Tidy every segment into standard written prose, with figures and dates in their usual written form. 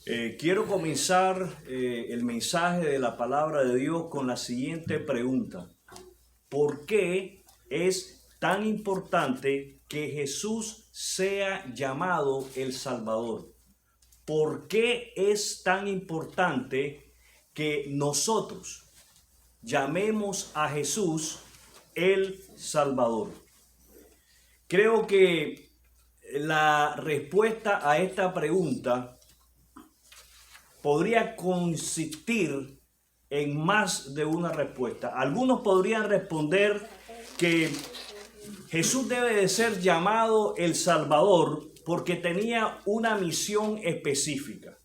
Quiero comenzar el mensaje de la palabra de Dios con la siguiente pregunta. ¿Por qué es tan importante que Jesús sea llamado el Salvador? ¿Por qué es tan importante que nosotros llamemos a Jesús el Salvador? Creo que la respuesta a esta pregunta podría consistir en más de una respuesta. Algunos podrían responder que Jesús debe de ser llamado el Salvador porque tenía una misión específica.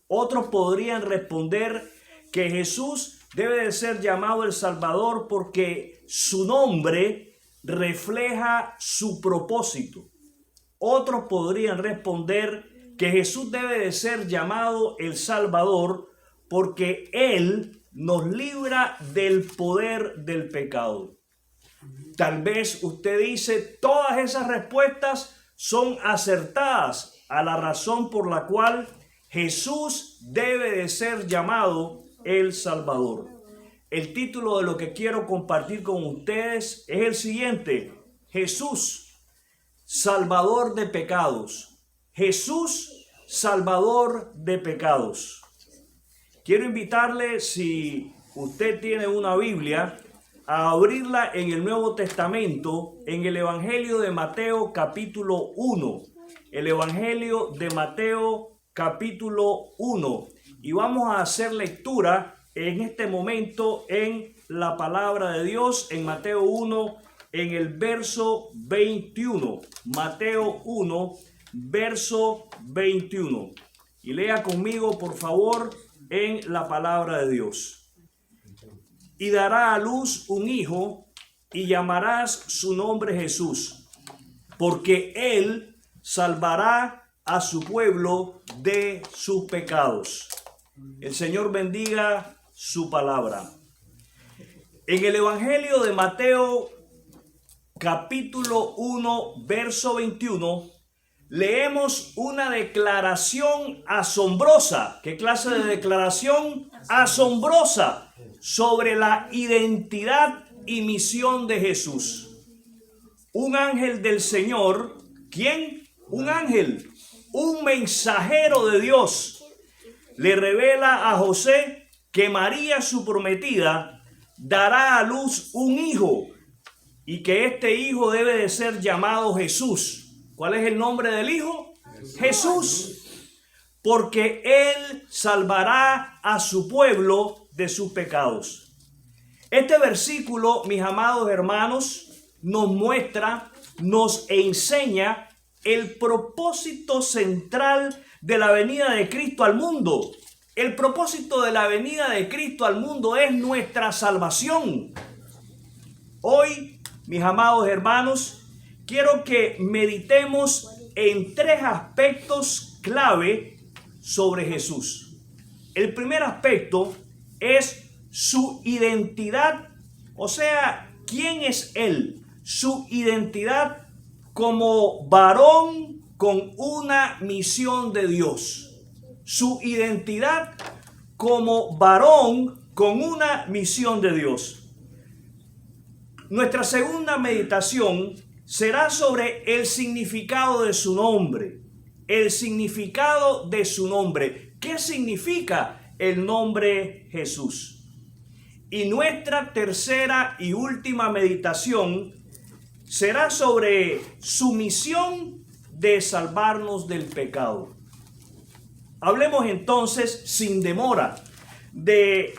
Otros podrían responder que Jesús debe de ser llamado el Salvador porque su nombre refleja su propósito. Otros podrían responder que Jesús debe de ser llamado el Salvador porque Él nos libra del poder del pecado. Tal vez usted dice, todas esas respuestas son acertadas a la razón por la cual Jesús debe de ser llamado el Salvador. El título de lo que quiero compartir con ustedes es el siguiente: Jesús, Salvador de pecados. Jesús, Salvador de pecados. Quiero invitarle, si usted tiene una Biblia, a abrirla en el Nuevo Testamento, en el Evangelio de Mateo capítulo 1. El Evangelio de Mateo capítulo 1. Y vamos a hacer lectura en este momento en la palabra de Dios, en Mateo 1, en el verso 21. Mateo 1, verso 21. Y lea conmigo, por favor, en la palabra de Dios. Y dará a luz un hijo, y llamarás su nombre Jesús, porque él salvará a su pueblo de sus pecados. El Señor bendiga su palabra. En el Evangelio de Mateo, capítulo 1, verso 21, leemos una declaración asombrosa. ¿Qué clase de declaración? Asombrosa sobre la identidad y misión de Jesús. Un ángel del Señor, ¿quién? Un ángel, un mensajero de Dios, le revela a José que María, su prometida, dará a luz un hijo y que este hijo debe de ser llamado Jesús. ¿Cuál es el nombre del hijo? Jesús, porque él salvará a su pueblo de sus pecados. Este versículo, mis amados hermanos, nos muestra, nos enseña el propósito central de la venida de Cristo al mundo. El propósito de la venida de Cristo al mundo es nuestra salvación. Hoy, mis amados hermanos, quiero que meditemos en tres aspectos clave sobre Jesús. El primer aspecto es su identidad, o sea, ¿quién es Él? Su identidad como varón con una misión de Dios. Su identidad como varón con una misión de Dios. Nuestra segunda meditación será sobre el significado de su nombre. El significado de su nombre. ¿Qué significa el nombre Jesús? Y nuestra tercera y última meditación será sobre su misión de salvarnos del pecado. Hablemos entonces sin demora de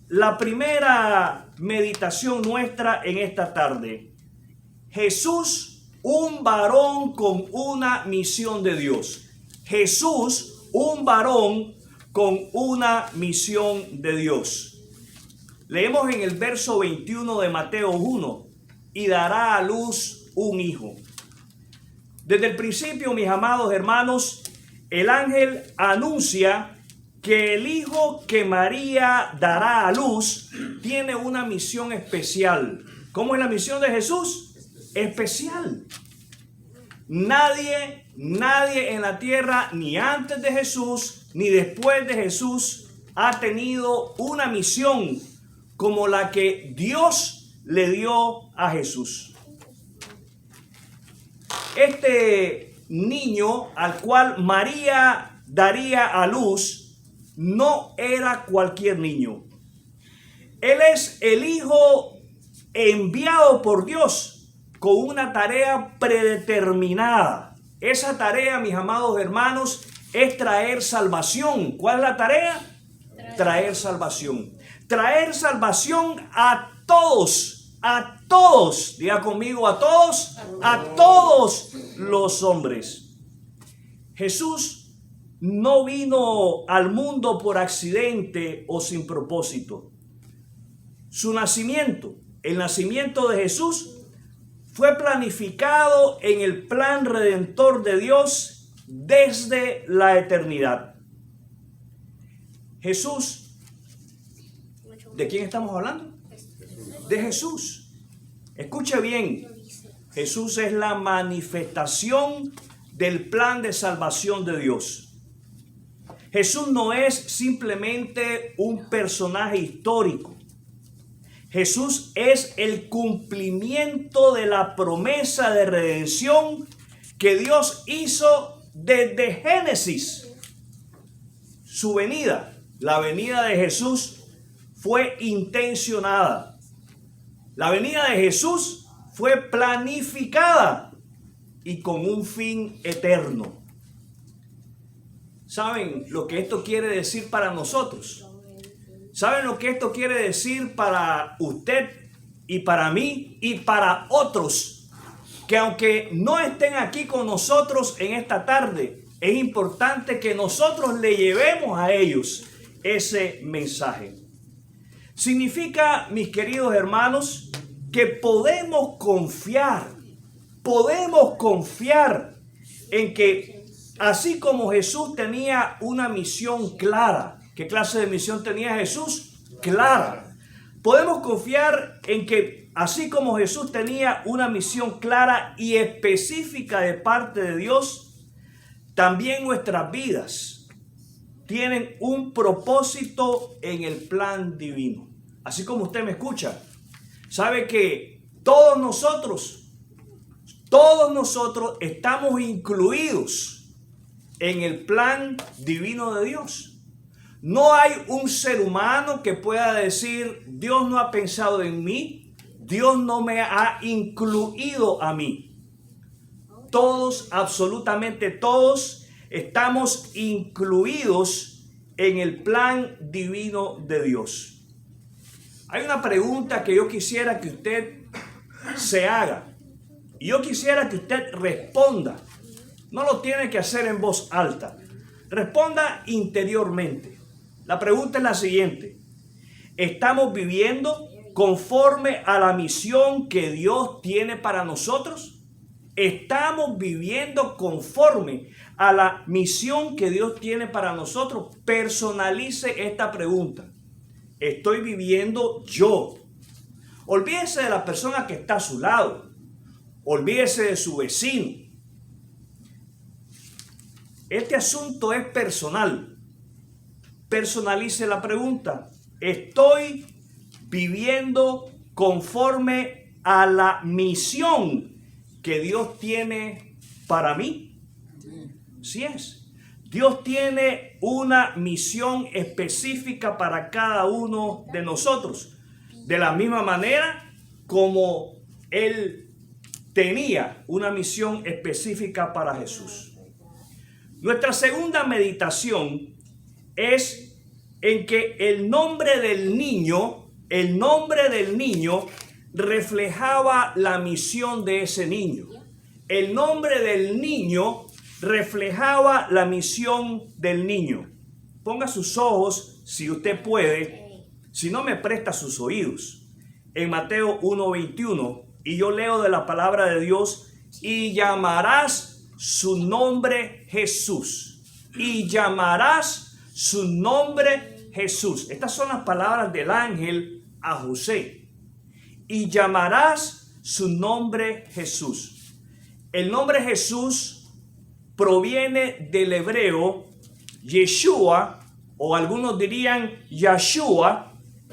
la primera meditación nuestra en esta tarde. Jesús, un varón con una misión de Dios. Jesús, un varón con una misión de Dios. Leemos en el verso 21 de Mateo 1, y dará a luz un hijo. Desde el principio, mis amados hermanos, el ángel anuncia que el hijo que María dará a luz tiene una misión especial. ¿Cómo es la misión de Jesús? Especial. Nadie en la tierra, ni antes de Jesús, ni después de Jesús ha tenido una misión como la que Dios le dio a Jesús. Este niño al cual María daría a luz no era cualquier niño. Él es el hijo enviado por Dios con una tarea predeterminada. Esa tarea, mis amados hermanos, es traer salvación. ¿Cuál es la tarea? Traer salvación. Traer salvación a todos, diga conmigo, a todos los hombres. Jesús no vino al mundo por accidente o sin propósito. Su nacimiento, el nacimiento de Jesús, fue planificado en el plan redentor de Dios desde la eternidad. Jesús, ¿de quién estamos hablando? De Jesús. Escuche bien, Jesús es la manifestación del plan de salvación de Dios. Jesús no es simplemente un personaje histórico. Jesús es el cumplimiento de la promesa de redención que Dios hizo desde Génesis. Su venida, la venida de Jesús, fue intencionada. La venida de Jesús fue planificada y con un fin eterno. ¿Saben lo que esto quiere decir para nosotros? ¿Saben lo que esto quiere decir para usted y para mí y para otros? Que aunque no estén aquí con nosotros en esta tarde, es importante que nosotros le llevemos a ellos ese mensaje. Significa, mis queridos hermanos, que podemos confiar en que así como Jesús tenía una misión clara. ¿Qué clase de misión tenía Jesús? Clara. Podemos confiar en que así como Jesús tenía una misión clara y específica de parte de Dios, también nuestras vidas tienen un propósito en el plan divino. Así como usted me escucha, sabe que todos nosotros estamos incluidos en el plan divino de Dios. No hay un ser humano que pueda decir, Dios no ha pensado en mí, Dios no me ha incluido a mí. Todos, absolutamente todos, estamos incluidos en el plan divino de Dios. Hay una pregunta que yo quisiera que usted se haga. Y yo quisiera que usted responda. No lo tiene que hacer en voz alta. Responda interiormente. La pregunta es la siguiente: ¿estamos viviendo conforme a la misión que Dios tiene para nosotros? ¿Estamos viviendo conforme a la misión que Dios tiene para nosotros? Personalice esta pregunta. ¿Estoy viviendo yo? Olvídese de la persona que está a su lado. Olvídese de su vecino. Este asunto es personal. Personalice la pregunta. ¿Estoy viviendo conforme a la misión que Dios tiene para mí? Sí es. Dios tiene una misión específica para cada uno de nosotros. De la misma manera como Él tenía una misión específica para Jesús. Nuestra segunda meditación es en que el nombre del niño reflejaba la misión de ese niño. El nombre del niño reflejaba la misión del niño. Ponga sus ojos, si usted puede, si no me presta sus oídos, en Mateo 1:21, y yo leo de la palabra de Dios: y llamarás su nombre Jesús. Y llamarás su nombre Jesús. Estas son las palabras del ángel a José. Y llamarás su nombre Jesús. El nombre Jesús proviene del hebreo Yeshua, o algunos dirían Yahshua,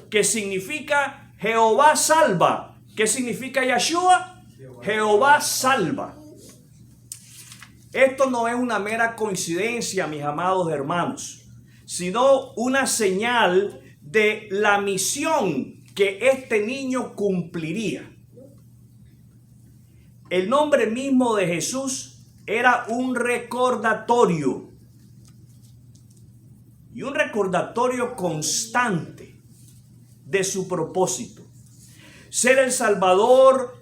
que significa Jehová salva. ¿Qué significa Yahshua? Jehová salva. Esto no es una mera coincidencia, mis amados hermanos, sino una señal de la misión que este niño cumpliría. El nombre mismo de Jesús era un recordatorio, y un recordatorio constante de su propósito. Ser el Salvador,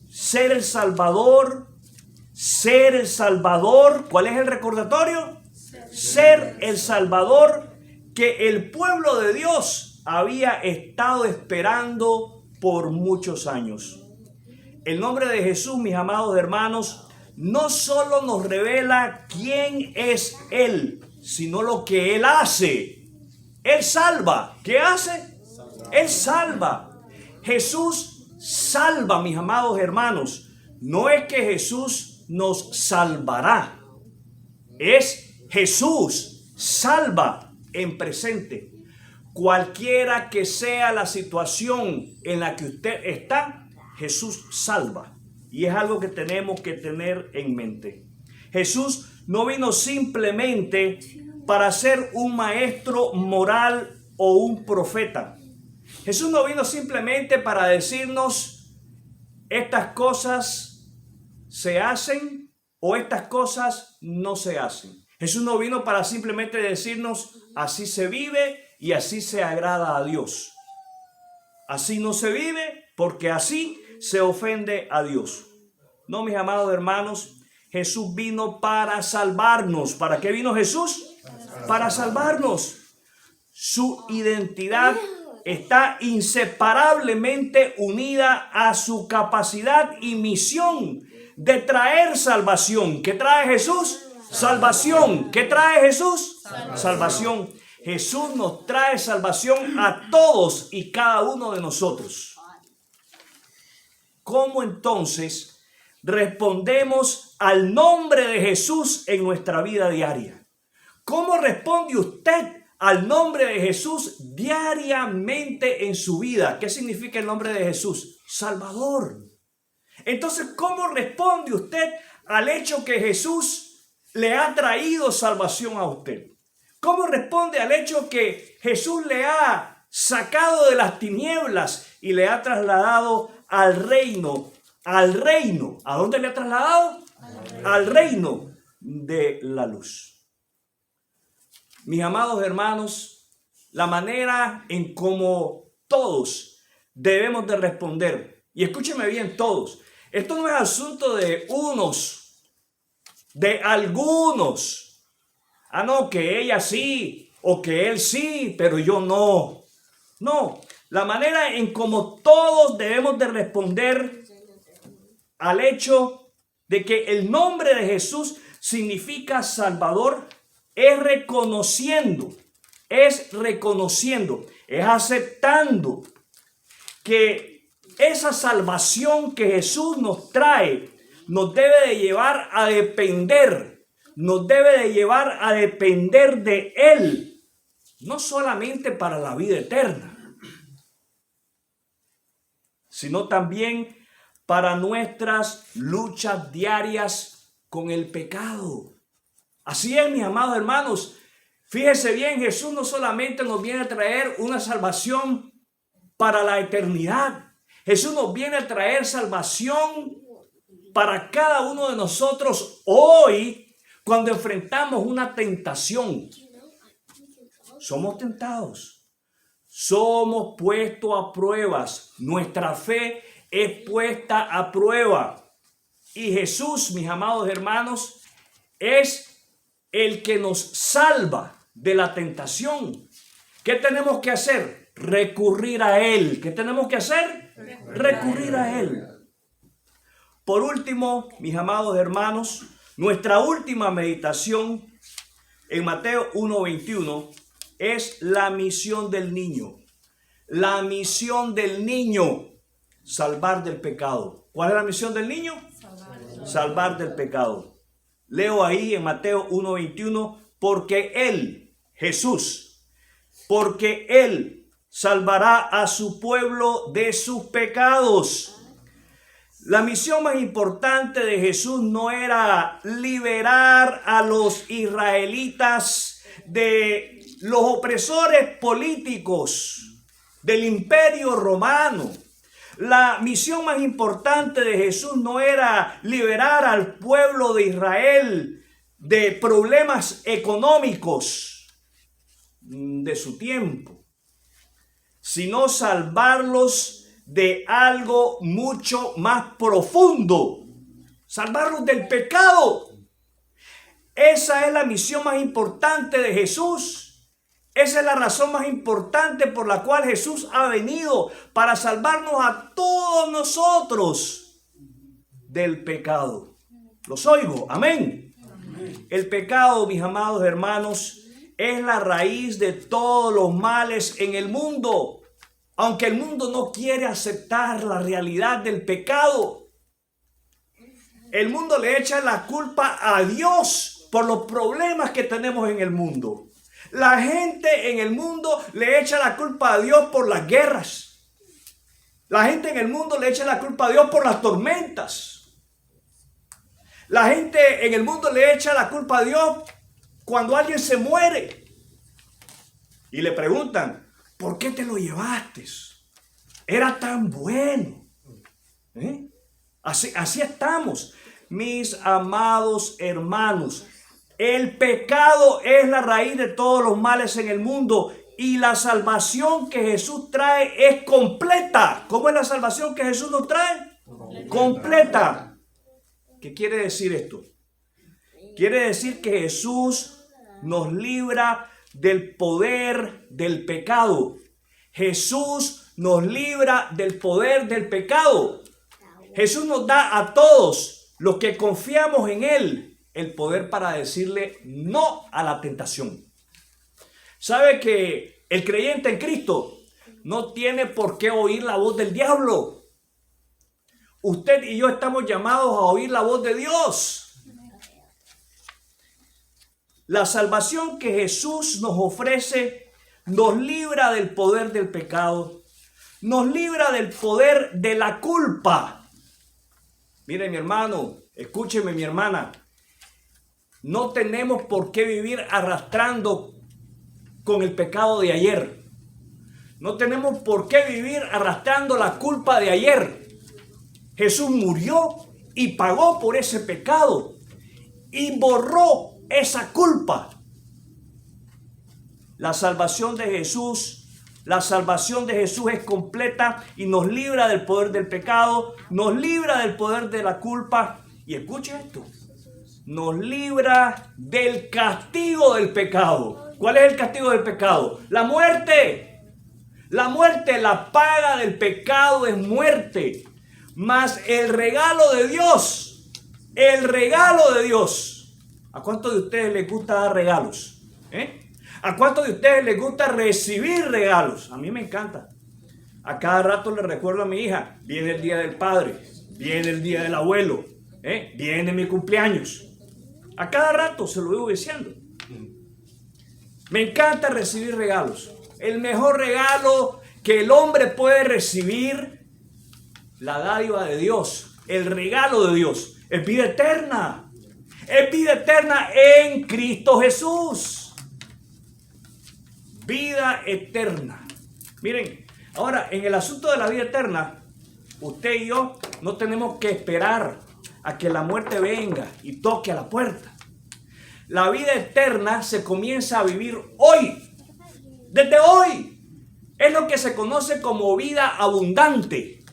ser el Salvador, ser el Salvador. ¿Cuál es el recordatorio? Ser el Salvador que el pueblo de Dios había estado esperando por muchos años. El nombre de Jesús, mis amados hermanos, no solo nos revela quién es Él, sino lo que Él hace. Él salva. ¿Qué hace? Él salva. Jesús salva, mis amados hermanos. No es que Jesús nos salvará. Es Jesús salva en presente. Cualquiera que sea la situación en la que usted está, Jesús salva. Y es algo que tenemos que tener en mente. Jesús no vino simplemente para ser un maestro moral o un profeta. Jesús no vino simplemente para decirnos estas cosas se hacen o estas cosas no se hacen. Jesús no vino para simplemente decirnos así se vive y así se agrada a Dios. Así no se vive porque así se ofende a Dios. No, mis amados hermanos, Jesús vino para salvarnos. ¿Para qué vino Jesús? Para salvarnos. Su identidad está inseparablemente unida a su capacidad y misión de traer salvación. ¿Qué trae Jesús? Salvación. ¿Qué trae Jesús? Salvación. Jesús nos trae salvación a todos y cada uno de nosotros. ¿Cómo entonces respondemos al nombre de Jesús en nuestra vida diaria? ¿Cómo responde usted al nombre de Jesús diariamente en su vida? ¿Qué significa el nombre de Jesús? Salvador. Entonces, ¿cómo responde usted al hecho que Jesús le ha traído salvación a usted? ¿Cómo responde al hecho que Jesús le ha sacado de las tinieblas y le ha trasladado al reino? Al reino. ¿A dónde le ha trasladado? Al reino de la luz. Mis amados hermanos, la manera en cómo todos debemos de responder, y escúcheme bien todos, esto no es asunto de unos, de algunos. Ah, no, que ella sí, o que él sí, pero yo no. No, la manera en cómo todos debemos de responder al hecho de que el nombre de Jesús significa Salvador es reconociendo, es aceptando que esa salvación que Jesús nos trae nos debe de llevar a depender. Nos debe de llevar a depender de Él, no solamente para la vida eterna, sino también para nuestras luchas diarias con el pecado. Así es, mis amados hermanos. Fíjese bien, Jesús no solamente nos viene a traer una salvación para la eternidad. Jesús nos viene a traer salvación para cada uno de nosotros hoy. Cuando enfrentamos una tentación, somos tentados, somos puestos a pruebas, nuestra fe es puesta a prueba. Y Jesús, mis amados hermanos, es el que nos salva de la tentación. ¿Qué tenemos que hacer? Recurrir a Él. ¿Qué tenemos que hacer? Recurrir a Él. Por último, mis amados hermanos, nuestra última meditación en Mateo 1:21 es la misión del niño. La misión del niño, salvar del pecado. ¿Cuál es la misión del niño? Salvar del pecado. Leo ahí en Mateo 1:21, porque Él, Jesús, porque Él salvará a su pueblo de sus pecados. La misión más importante de Jesús no era liberar a los israelitas de los opresores políticos del Imperio Romano. La misión más importante de Jesús no era liberar al pueblo de Israel de problemas económicos de su tiempo, sino salvarlos de algo mucho más profundo, salvarlos del pecado. Esa es la misión más importante de Jesús. Esa es la razón más importante por la cual Jesús ha venido, para salvarnos a todos nosotros del pecado. ¿Los oigo? Amén. El pecado, mis amados hermanos, es la raíz de todos los males en el mundo. Aunque el mundo no quiere aceptar la realidad del pecado, el mundo le echa la culpa a Dios por los problemas que tenemos en el mundo. La gente en el mundo le echa la culpa a Dios por las guerras. La gente en el mundo le echa la culpa a Dios por las tormentas. La gente en el mundo le echa la culpa a Dios cuando alguien se muere. Y le preguntan, ¿por qué te lo llevaste? Era tan bueno. Así estamos. Mis amados hermanos, el pecado es la raíz de todos los males en el mundo, y la salvación que Jesús trae es completa. ¿Cómo es la salvación que Jesús nos trae? Completa. ¿Qué quiere decir esto? Quiere decir que Jesús nos libra del poder del pecado. Jesús nos libra del poder del pecado. Jesús nos da a todos los que confiamos en Él el poder para decirle no a la tentación. ¿Sabe que el creyente en Cristo no tiene por qué oír la voz del diablo? Usted y yo estamos llamados a oír la voz de Dios. La salvación que Jesús nos ofrece nos libra del poder del pecado, nos libra del poder de la culpa. Mire, mi hermano, escúcheme, mi hermana. No tenemos por qué vivir arrastrando con el pecado de ayer. No tenemos por qué vivir arrastrando la culpa de ayer. Jesús murió y pagó por ese pecado y borró esa culpa. La salvación de Jesús es completa y nos libra del poder del pecado, nos libra del poder de la culpa. Y escuche esto, nos libra del castigo del pecado. ¿Cuál es el castigo del pecado? La muerte. La muerte, la paga del pecado es muerte. Mas el regalo de Dios, ¿a cuántos de ustedes les gusta dar regalos? ¿A cuántos de ustedes les gusta recibir regalos? A mí me encanta. A cada rato le recuerdo a mi hija, viene el día del padre, viene el día del abuelo, viene mi cumpleaños. A cada rato se lo vivo diciendo. Me encanta recibir regalos. El mejor regalo que el hombre puede recibir, la dádiva de Dios, el regalo de Dios, es vida eterna. Es vida eterna en Cristo Jesús. Vida eterna. Miren, ahora en el asunto de la vida eterna, usted y yo no tenemos que esperar a que la muerte venga y toque a la puerta. La vida eterna se comienza a vivir hoy, desde hoy. Es lo que se conoce como vida abundante,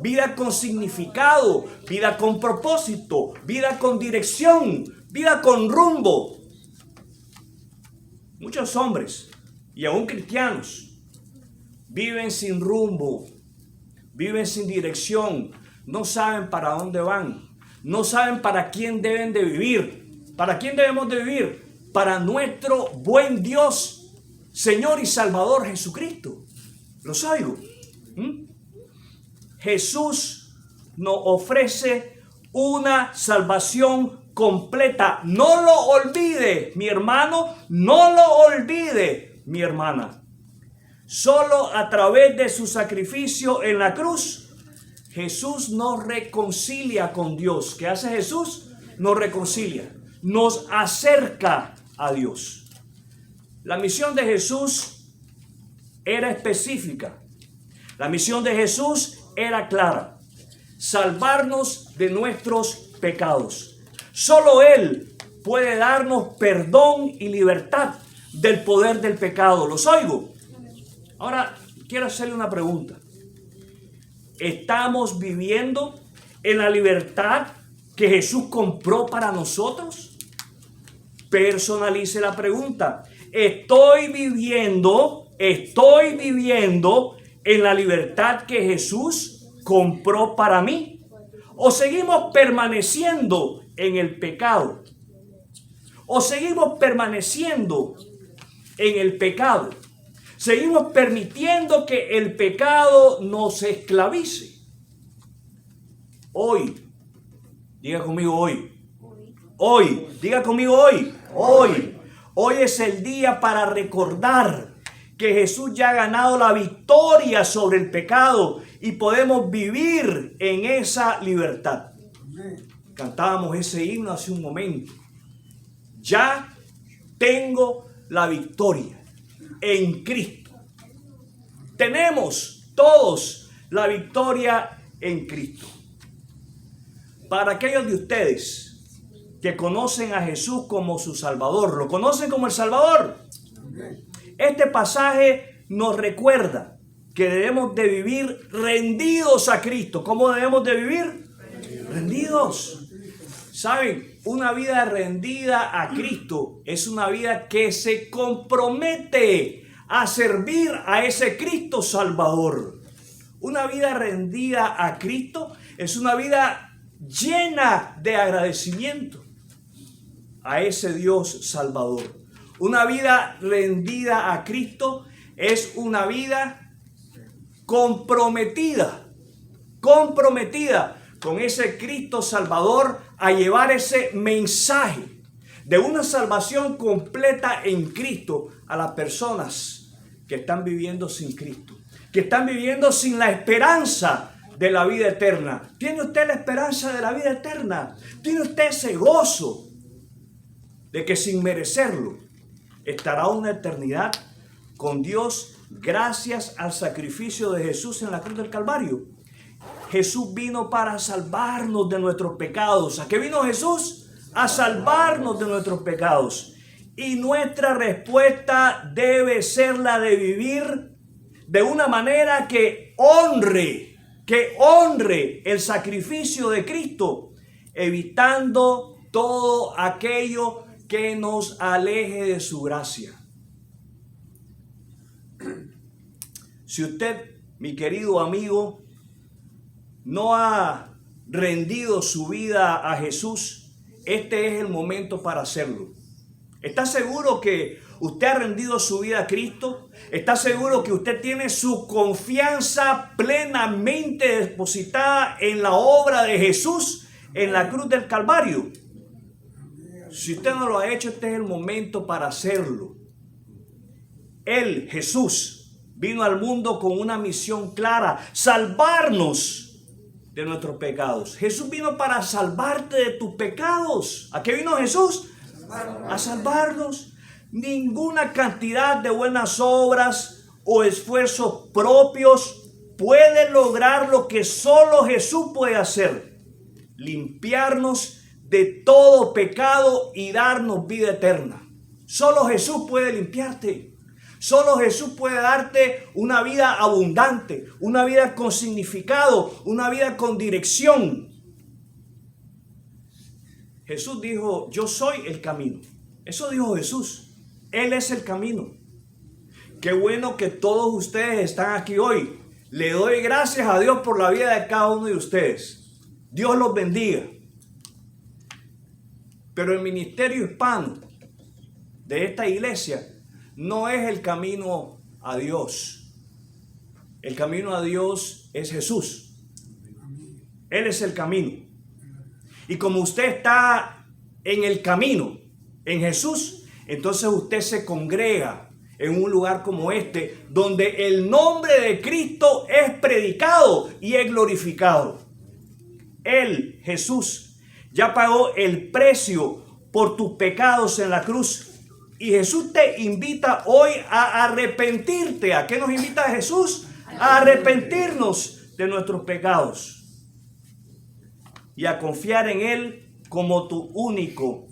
vida con significado, vida con propósito, vida con dirección, vida con rumbo. Muchos hombres y aún cristianos viven sin rumbo, viven sin dirección, no saben para dónde van, no saben para quién deben de vivir. ¿Para quién debemos de vivir? Para nuestro buen Dios, Señor y Salvador Jesucristo. ¿Los oigo? Jesús nos ofrece una salvación completa. No lo olvide, mi hermano, no lo olvide, mi hermana. Solo a través de su sacrificio en la cruz, Jesús nos reconcilia con Dios. ¿Qué hace Jesús? Nos reconcilia, nos acerca a Dios. La misión de Jesús era específica. La misión de Jesús era clara: salvarnos de nuestros pecados. Solo Él puede darnos perdón y libertad del poder del pecado. ¿Los oigo? Ahora, quiero hacerle una pregunta. ¿Estamos viviendo en la libertad que Jesús compró para nosotros? Personalice la pregunta. ¿Estoy viviendo en la libertad que Jesús compró para mí? ¿O seguimos permaneciendo en el pecado? ¿O seguimos permaneciendo en el pecado? ¿Seguimos permitiendo que el pecado nos esclavice? Hoy, diga conmigo hoy. Hoy, diga conmigo hoy. Hoy es el día para recordar que Jesús ya ha ganado la victoria sobre el pecado y podemos vivir en esa libertad. Cantábamos ese himno hace un momento. Ya tengo la victoria en Cristo. Tenemos todos la victoria en Cristo. Para aquellos de ustedes que conocen a Jesús como su Salvador, ¿lo conocen como el Salvador? Este pasaje nos recuerda que debemos de vivir rendidos a Cristo. ¿Cómo debemos de vivir? Rendidos. ¿Saben? Una vida rendida a Cristo es una vida que se compromete a servir a ese Cristo Salvador. Una vida rendida a Cristo es una vida llena de agradecimiento a ese Dios Salvador. Una vida rendida a Cristo es una vida comprometida con ese Cristo Salvador a llevar ese mensaje de una salvación completa en Cristo a las personas que están viviendo sin Cristo, que están viviendo sin la esperanza de la vida eterna. ¿Tiene usted la esperanza de la vida eterna? ¿Tiene usted ese gozo de que sin merecerlo estará una eternidad con Dios gracias al sacrificio de Jesús en la cruz del Calvario? Jesús vino para salvarnos de nuestros pecados. ¿A qué vino Jesús? A salvarnos de nuestros pecados. Y nuestra respuesta debe ser la de vivir de una manera que honre el sacrificio de Cristo, evitando todo aquello que nos aleje de su gracia. Si usted, mi querido amigo, no ha rendido su vida a Jesús, este es el momento para hacerlo. ¿Está seguro que usted ha rendido su vida a Cristo? ¿Está seguro que usted tiene su confianza plenamente depositada en la obra de Jesús en la cruz del Calvario? Si usted no lo ha hecho, este es el momento para hacerlo. Él, Jesús, vino al mundo con una misión clara: salvarnos de nuestros pecados. Jesús vino para salvarte de tus pecados. ¿A qué vino Jesús? A salvarnos. Ninguna cantidad de buenas obras o esfuerzos propios puede lograr lo que solo Jesús puede hacer: limpiarnos de todo pecado y darnos vida eterna. Solo Jesús puede limpiarte. Solo Jesús puede darte una vida abundante, una vida con significado, una vida con dirección. Jesús dijo: yo soy el camino. Eso dijo Jesús. Él es el camino. Qué bueno que todos ustedes están aquí hoy. Le doy gracias a Dios por la vida de cada uno de ustedes. Dios los bendiga. Pero el ministerio hispano de esta iglesia no es el camino a Dios. El camino a Dios es Jesús. Él es el camino. Y como usted está en el camino, en Jesús, entonces usted se congrega en un lugar como este, donde el nombre de Cristo es predicado y es glorificado. Él, Jesús, ya pagó el precio por tus pecados en la cruz. Y Jesús te invita hoy a arrepentirte. ¿A qué nos invita Jesús? A arrepentirnos de nuestros pecados y a confiar en Él como tu único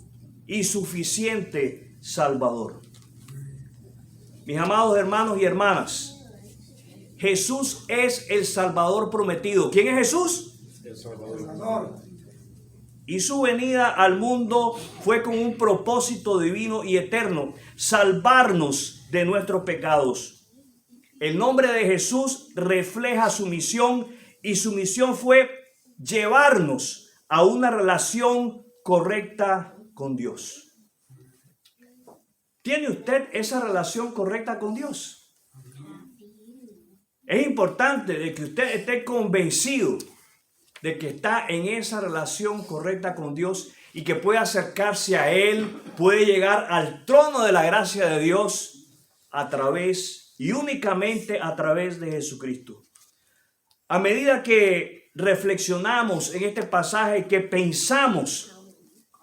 y suficiente Salvador. Mis amados hermanos y hermanas, Jesús es el Salvador prometido. ¿Quién es Jesús? El Salvador. Y su venida al mundo fue con un propósito divino y eterno: salvarnos de nuestros pecados. El nombre de Jesús refleja su misión, y su misión fue llevarnos a una relación correcta con Dios. ¿Tiene usted esa relación correcta con Dios? Es importante de que usted esté convencido de que está en esa relación correcta con Dios y que puede acercarse a Él, puede llegar al trono de la gracia de Dios a través y únicamente a través de Jesucristo. A medida que reflexionamos en este pasaje, que pensamos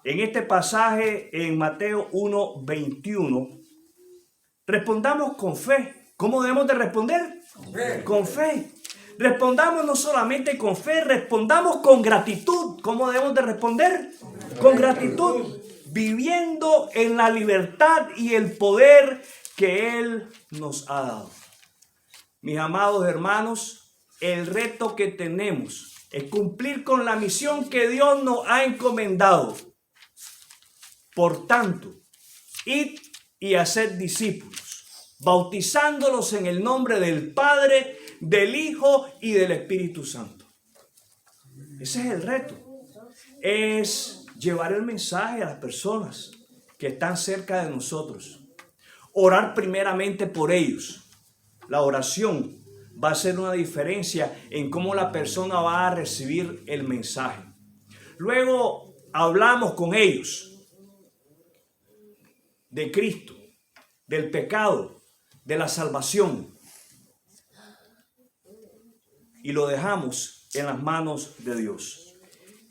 en este pasaje en Mateo 1:21, respondamos con fe. ¿Cómo debemos de responder? Con fe. Respondamos no solamente con fe, respondamos con gratitud. ¿Cómo debemos de responder? Con gratitud, viviendo en la libertad y el poder que Él nos ha dado. Mis amados hermanos, el reto que tenemos es cumplir con la misión que Dios nos ha encomendado. Por tanto, id y haced discípulos, bautizándolos en el nombre del Padre, del Hijo y del Espíritu Santo. Ese es el reto. Es llevar el mensaje a las personas que están cerca de nosotros. Orar primeramente por ellos. La oración va a hacer una diferencia en cómo la persona va a recibir el mensaje. Luego hablamos con ellos de Cristo, del pecado, de la salvación, y lo dejamos en las manos de Dios.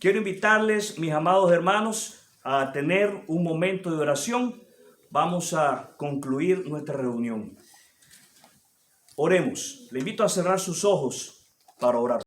Quiero invitarles, mis amados hermanos, a tener un momento de oración. Vamos a concluir nuestra reunión. Oremos. Le invito a cerrar sus ojos para orar.